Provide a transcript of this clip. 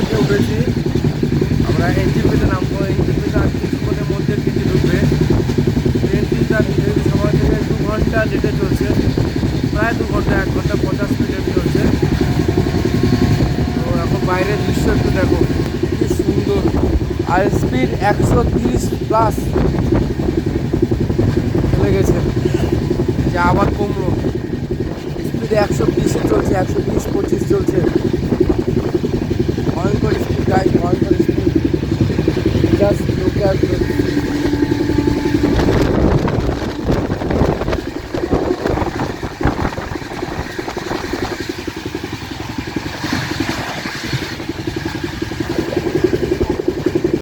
থেকে উঠেছি, আমরা এনজিপিতে নামবো। এনজিপিতে আর কিছুক্ষণের মধ্যে টিটি ঢুকবে। ট্রেনটি তার নির্ধারিত সময় থেকে 2 ঘন্টা লেটে চলছে, প্রায় 2 ঘন্টা, 1 ঘন্টা 50 মিনিট চলছে। তো এখন বাইরের দৃশ্য একটু দেখো, কি সুন্দর। আর স্পিড 130+ চলে গেছে, যে আবার কমলো। স্পিড 120-এ চলছে, 120-25 চলছে। ভয়ঙ্কর স্পিড গাইস, ভয়ঙ্কর স্পিড। Just look at